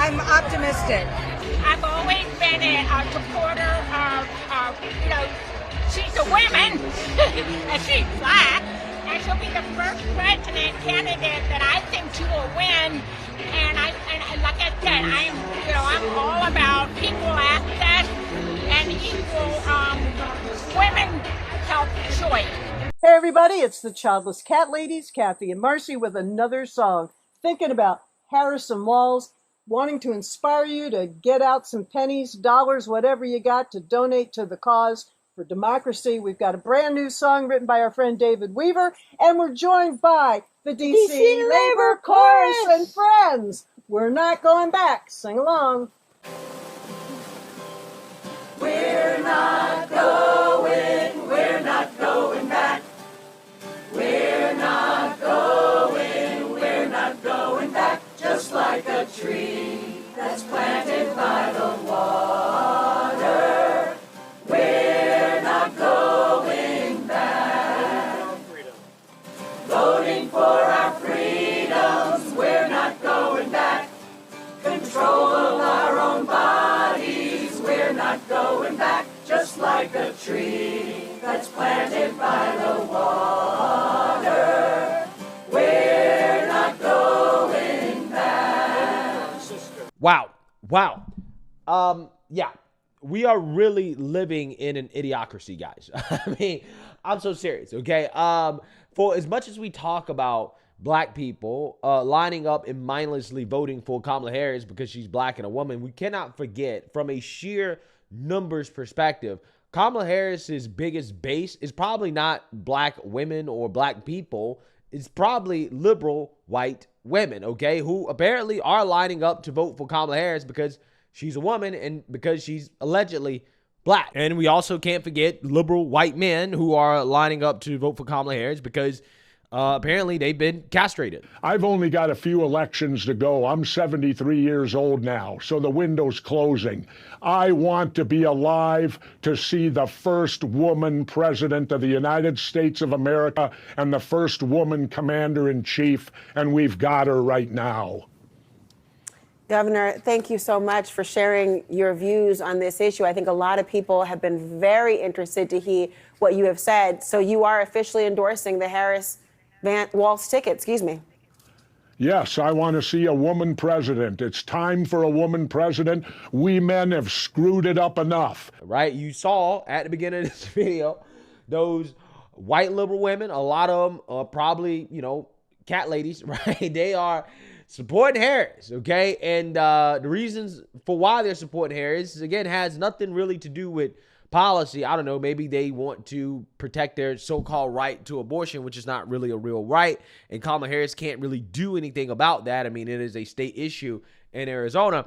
I'm optimistic. I've always been a supporter of, she's a woman, and she's black, and she'll be the first president candidate that I think she will win. And like I said, I'm all about equal access and equal women's health choice. Hey everybody, it's the Childless Cat Ladies, Kathy and Marcy, with another song. Thinking about Harris and Walz, wanting to inspire you to get out some pennies, dollars, whatever you got to donate to the cause for democracy. We've got a brand new song written by our friend David Weaver, and we're joined by the DC Labor Chorus and friends. We're not going back. Sing along. We're not going back. We're not going back. Just like a tree that's planted by the water. We're not going back. Voting for our freedoms, we're not going back. Control of our own bodies, we're not going back. Just like a tree that's planted by the water. We're not going back. Wow. Yeah, we are really living in an idiocracy, guys. I mean, I'm so serious, okay? For as much as we talk about black people lining up and mindlessly voting for Kamala Harris because she's black and a woman, we cannot forget, from a sheer numbers perspective, Kamala Harris's biggest base is probably not black women or black people. It's probably liberal white women, okay, who apparently are lining up to vote for Kamala Harris because she's a woman and because she's allegedly black. And we also can't forget liberal white men who are lining up to vote for Kamala Harris because apparently they've been castrated. I've only got a few elections to go. I'm 73 years old now, so the window's closing. I want to be alive to see the first woman president of the United States of America and the first woman commander-in-chief, and we've got her right now. Governor, thank you so much for sharing your views on this issue. I think a lot of people have been very interested to hear what you have said. So you are officially endorsing the Walz ticket, excuse me. Yes, I want to see a woman president. It's time for a woman president. We men have screwed it up enough. Right? You saw at the beginning of this video, those white liberal women, a lot of them are probably, cat ladies, right? They are supporting Harris, okay? And the reasons for why they're supporting Harris, again, has nothing really to do with policy. I don't know, maybe they want to protect their so-called right to abortion, which is not really a real right, and Kamala Harris can't really do anything about that. I mean, it is a state issue in Arizona.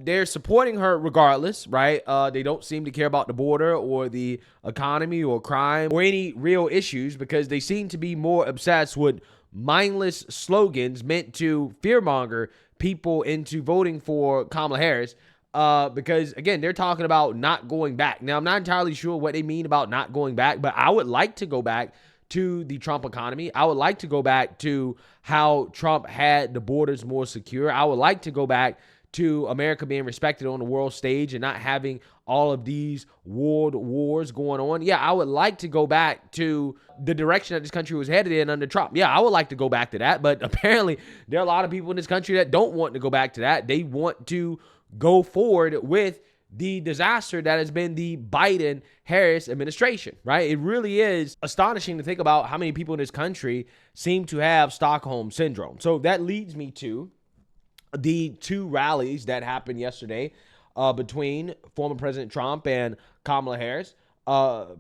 They're supporting her regardless, right? They don't seem to care about the border or the economy or crime or any real issues because they seem to be more obsessed with mindless slogans meant to fearmonger people into voting for Kamala Harris. Because again, they're talking about not going back. Now, I'm not entirely sure what they mean about not going back, but I would like to go back to the Trump economy. I would like to go back to how Trump had the borders more secure. I would like to go back to America being respected on the world stage and not having all of these world wars going on. Yeah, I would like to go back to the direction that this country was headed in under Trump. Yeah, I would like to go back to that, but apparently there are a lot of people in this country that don't want to go back to that. They want to go forward with the disaster that has been the Biden-Harris administration, right? It really is astonishing to think about how many people in this country seem to have Stockholm syndrome. So that leads me to the two rallies that happened yesterday between former President Trump and Kamala Harris.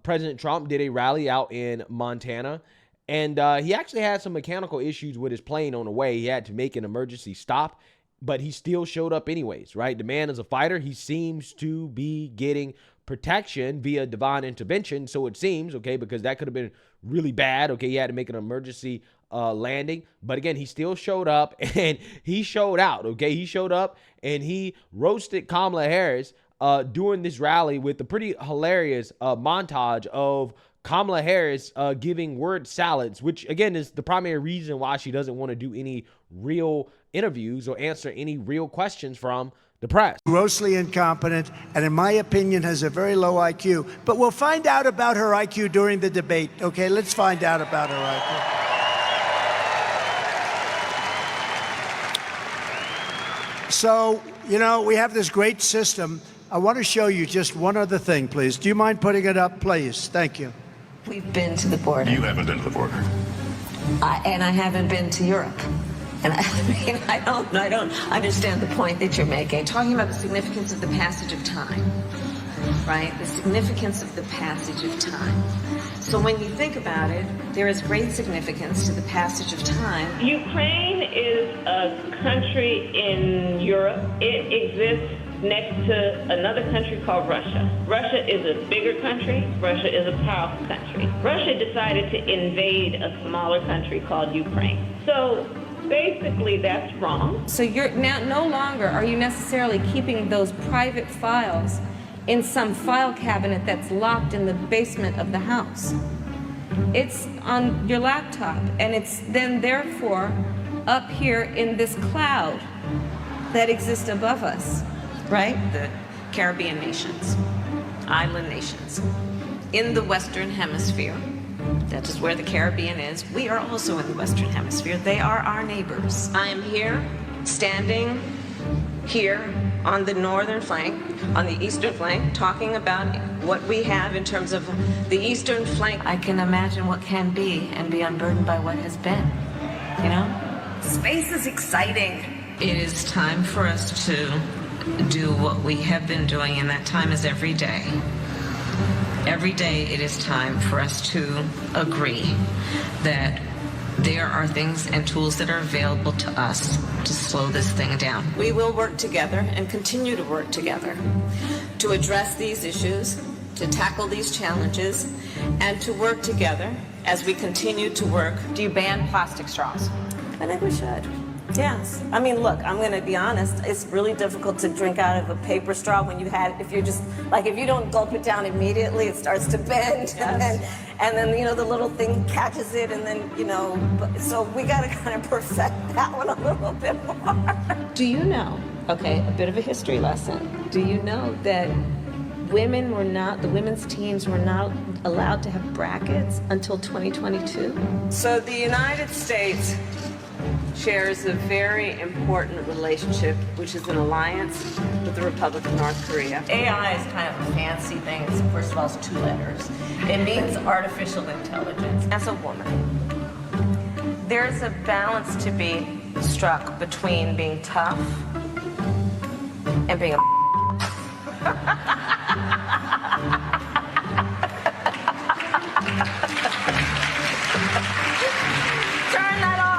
President Trump did a rally out in Montana, and he actually had some mechanical issues with his plane on the way. He had to make an emergency stop, but he still showed up anyways, right? The man is a fighter. He seems to be getting protection via divine intervention, so it seems, okay, because that could have been really bad, okay? He had to make an emergency landing, but again, he still showed up and he showed out, okay? He showed up and he roasted Kamala Harris during this rally with a pretty hilarious montage of Kamala Harris giving word salads, which again is the primary reason why she doesn't want to do any real interviews or answer any real questions from the press. Grossly incompetent, and in my opinion has a very low IQ. But we'll find out about her IQ during the debate. Okay, let's find out about her IQ. So, you know, we have this great system. I want to show you just one other thing, please. Do you mind putting it up, please? Thank you. We've been to the border. You haven't been to the border. And I haven't been to Europe. And I don't understand the point that you're making. Talking about the significance of the passage of time, right? The significance of the passage of time. So when you think about it, there is great significance to the passage of time. Ukraine is a country in Europe. It exists next to another country called Russia. Russia is a bigger country. Russia is a powerful country. Russia decided to invade a smaller country called Ukraine. So basically that's wrong. So you're now no longer are you necessarily keeping those private files in some file cabinet that's locked in the basement of the house. It's on your laptop, and it's then therefore up here in this cloud that exists above us. Right? The Caribbean nations, island nations, in the Western Hemisphere. That is where the Caribbean is. We are also in the Western Hemisphere. They are our neighbors. I am here, standing here on the northern flank, on the eastern flank, talking about what we have in terms of the eastern flank. I can imagine what can be and be unburdened by what has been, you know? Space is exciting. It is time for us to do what we have been doing, and that time is every day. Every day it is time for us to agree that there are things and tools that are available to us to slow this thing down. We will work together and continue to work together to address these issues, to tackle these challenges, and to work together as we continue to work. Do you ban plastic straws? I think we should. Yes. I mean, look, I'm going to be honest. It's really difficult to drink out of a paper straw when you had, if you're just, like, if you don't gulp it down immediately, it starts to bend. Yes. And then, you know, the little thing catches it, and then, you know, so we got to kind of perfect that one a little bit more. Do you know, okay, a bit of a history lesson. Do you know that the women's teams were not allowed to have brackets until 2022? So the United States shares a very important relationship, which is an alliance with the Republic of North Korea. AI is kind of a fancy thing. First of all, it's 2 letters. It means artificial intelligence. As a woman, there's a balance to be struck between being tough and being a Turn that off.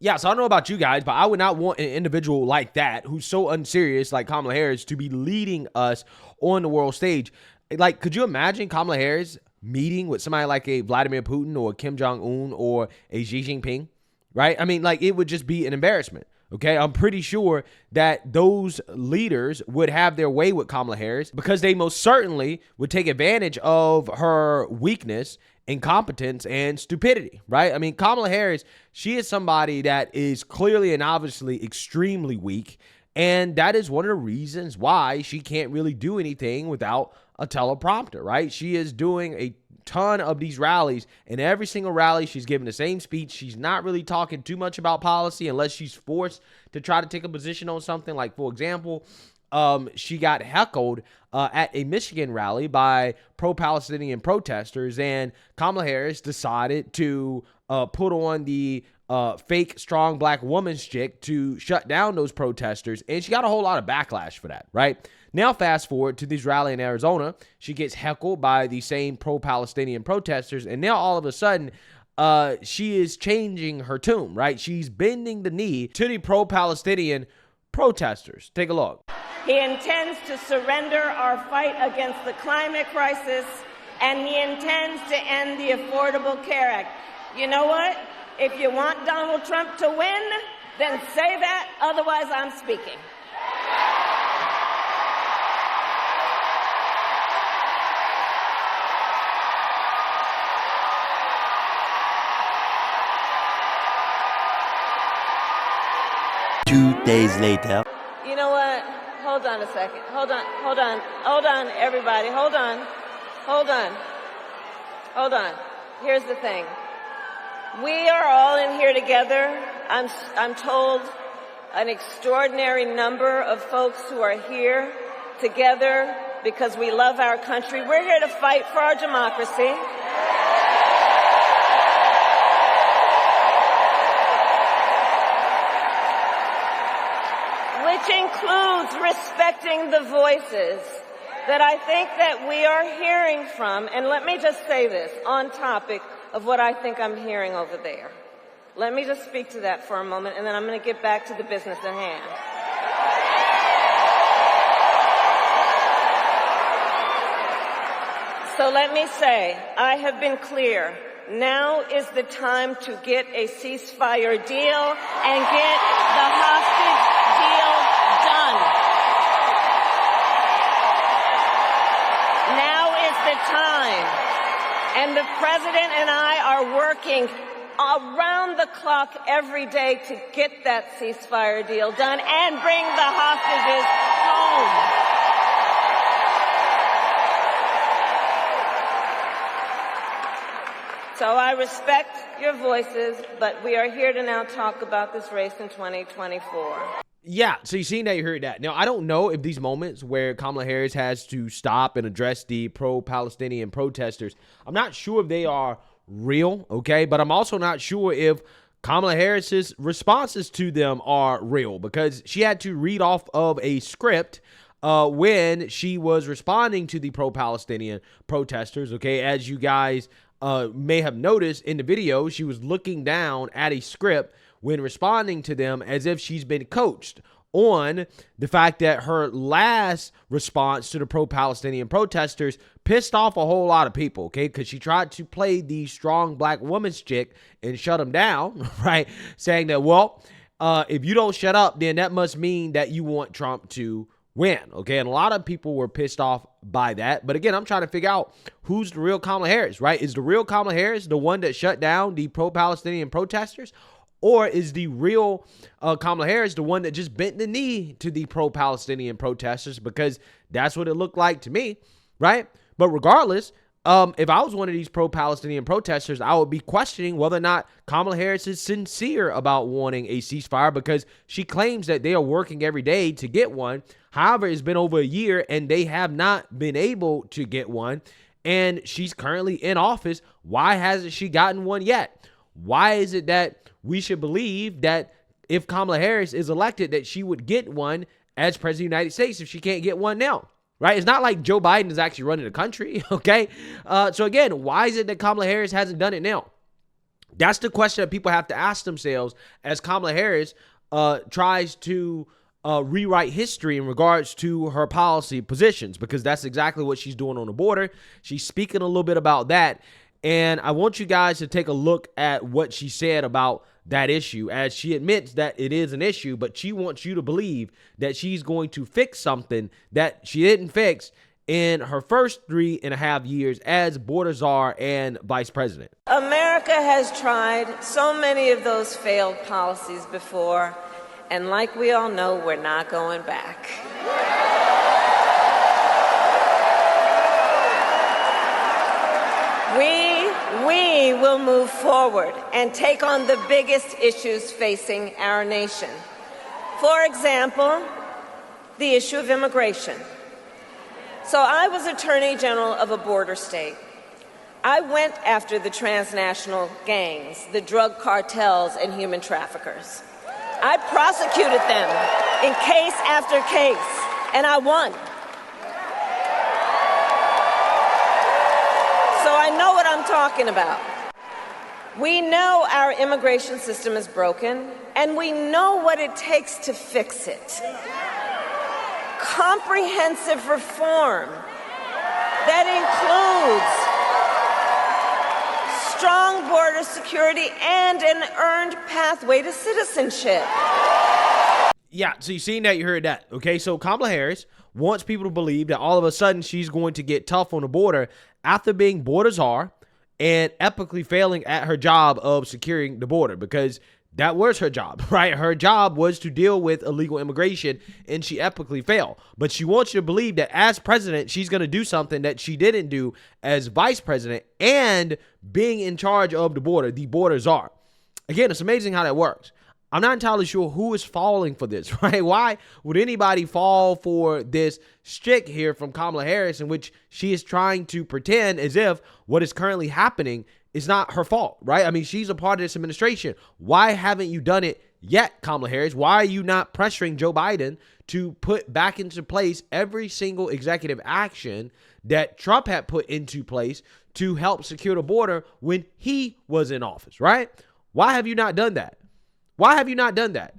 Yeah, so I don't know about you guys, but I would not want an individual like that, who's so unserious, like Kamala Harris, to be leading us on the world stage. Like, could you imagine Kamala Harris meeting with somebody like a Vladimir Putin or Kim Jong-un or a Xi Jinping, right? I mean, like, it would just be an embarrassment, okay? I'm pretty sure that those leaders would have their way with Kamala Harris because they most certainly would take advantage of her weakness, incompetence, and stupidity, right? I mean, Kamala Harris, she is somebody that is clearly and obviously extremely weak, and that is one of the reasons why she can't really do anything without a teleprompter, right? She is doing a ton of these rallies, and every single rally she's giving the same speech. She's not really talking too much about policy unless she's forced to try to take a position on something. Like, for example, she got heckled at a Michigan rally by pro-Palestinian protesters, and Kamala Harris decided to put on the fake strong black woman's chick to shut down those protesters, and she got a whole lot of backlash for that, right? Now, fast forward to this rally in Arizona. She gets heckled by the same pro-Palestinian protesters, and now all of a sudden, she is changing her tune, right? She's bending the knee to the pro-Palestinian protesters. Take a look. He intends to surrender our fight against the climate crisis, and he intends to end the Affordable Care Act. You know what? If you want Donald Trump to win, Then say that, otherwise I'm speaking. Days later. You know what? Hold on a second. Hold on, everybody. Hold on. Here's the thing. We are all in here together. I'm told an extraordinary number of folks who are here together because we love our country. We're here to fight for our democracy. Which includes respecting the voices that I think that we are hearing from. And let me just say this on topic of what I think I'm hearing over there. Let me just speak to that for a moment, and then I'm going to get back to the business at hand. So let me say, I have been clear. Now is the time to get a ceasefire deal and get the hostage deal done. Now is the time. And the president and I are working around the clock every day to get that ceasefire deal done and bring the hostages home. So I respect your voices, but we are here to now talk about this race in 2024. Yeah, so you seen that, you heard that. Now, I don't know if these moments where Kamala Harris has to stop and address the pro-Palestinian protesters, I'm not sure if they are real, okay? But I'm also not sure if Kamala Harris's responses to them are real, because she had to read off of a script when she was responding to the pro-Palestinian protesters, okay? As you guys may have noticed in the video, she was looking down at a script when responding to them as if she's been coached on the fact that her last response to the pro-Palestinian protesters pissed off a whole lot of people, okay? Because she tried to play the strong black woman's chick and shut them down, right? Saying that, well, if you don't shut up, then that must mean that you want Trump to win, okay? And a lot of people were pissed off by that. But again, I'm trying to figure out who's the real Kamala Harris, right? Is the real Kamala Harris the one that shut down the pro-Palestinian protesters? Or is the real Kamala Harris the one that just bent the knee to the pro-Palestinian protesters? Because that's what it looked like to me, right? But regardless, if I was one of these pro-Palestinian protesters, I would be questioning whether or not Kamala Harris is sincere about wanting a ceasefire, because she claims that they are working every day to get one. However, it's been over a year and they have not been able to get one. And she's currently in office. Why hasn't she gotten one yet? Why is it that we should believe that if Kamala Harris is elected, that she would get one as president of the United States if she can't get one now, right? It's not like Joe Biden is actually running the country, okay? So again, why is it that Kamala Harris hasn't done it now? That's the question that people have to ask themselves as Kamala Harris tries to rewrite history in regards to her policy positions, because that's exactly what she's doing on the border. She's speaking a little bit about that. And I want you guys to take a look at what she said about that issue, as she admits that it is an issue, but she wants you to believe that she's going to fix something that she didn't fix in her first 3.5 years as border czar and vice president. America has tried so many of those failed policies before, and like we all know, we're not going back. We will move forward and take on the biggest issues facing our nation. For example, the issue of immigration. So I was Attorney General of a border state. I went after the transnational gangs, the drug cartels, and human traffickers. I prosecuted them in case after case, and I won. So I know what I'm talking about. We know our immigration system is broken, and we know what it takes to fix it. Comprehensive reform that includes strong border security and an earned pathway to citizenship. Yeah, so you seen that, you heard that. Okay, so Kamala Harris wants people to believe that all of a sudden she's going to get tough on the border after being border czar and epically failing at her job of securing the border, because that was her job, right? Her job was to deal with illegal immigration, and she epically failed. But she wants you to believe that as president, she's going to do something that she didn't do as vice president and being in charge of the border czar. Again, it's amazing how that works. I'm not entirely sure who is falling for this, right? Why would anybody fall for this shtick here from Kamala Harris, in which she is trying to pretend as if what is currently happening is not her fault, right? I mean, she's a part of this administration. Why haven't you done it yet, Kamala Harris? Why are you not pressuring Joe Biden to put back into place every single executive action that Trump had put into place to help secure the border when he was in office, right? Why have you not done that? Why have you not done that?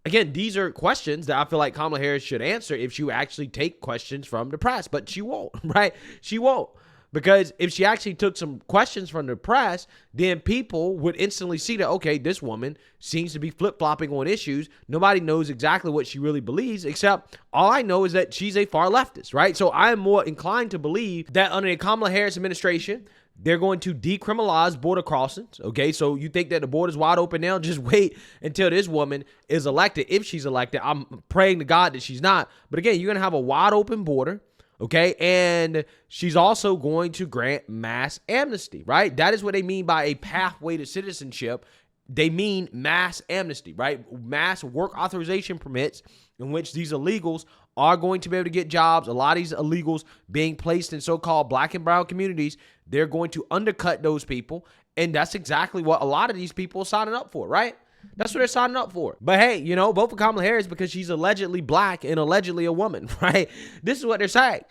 Again, these are questions that I feel like Kamala Harris should answer if she actually take questions from the press, but she won't, right? She won't. Because if she actually took some questions from the press, then people would instantly see that, okay, this woman seems to be flip-flopping on issues. Nobody knows exactly what she really believes, except all I know is that she's a far leftist, right? So I am more inclined to believe that under the Kamala Harris administration, they're going to decriminalize border crossings, okay? So you think that the border's wide open now? Just wait until this woman is elected. If she's elected, I'm praying to God that she's not. But again, you're going to have a wide open border. Okay, and she's also going to grant mass amnesty, right? That is what they mean by a pathway to citizenship. They mean mass amnesty, right? Mass work authorization permits in which these illegals are going to be able to get jobs. A lot of these illegals being placed in so-called black and brown communities, they're going to undercut those people, and that's exactly what a lot of these people are signing up for, right? That's what they're signing up for. But hey, you know, vote for Kamala Harris because she's allegedly black and allegedly a woman, right? This is what they're saying.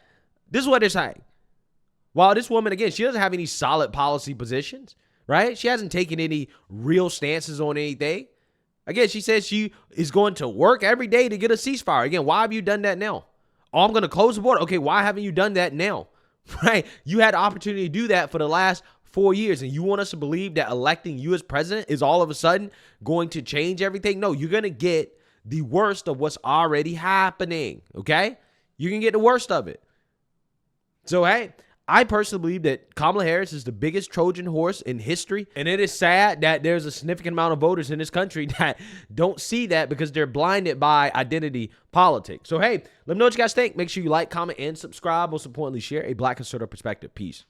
This is what they're saying. While this woman, again, she doesn't have any solid policy positions, right? She hasn't taken any real stances on anything. Again, she says she is going to work every day to get a ceasefire. Again, why have you done that now? Oh, I'm going to close the border. Okay, why haven't you done that now? Right? You had the opportunity to do that for the last 4 years, and you want us to believe that electing you as president is all of a sudden going to change everything? No, you're going to get the worst of what's already happening, okay? You can get the worst of it. So, hey, I personally believe that Kamala Harris is the biggest Trojan horse in history, and it is sad that there's a significant amount of voters in this country that don't see that because they're blinded by identity politics. So, hey, let me know what you guys think. Make sure you like, comment, and subscribe. Most importantly, share a Black conservative perspective. Peace.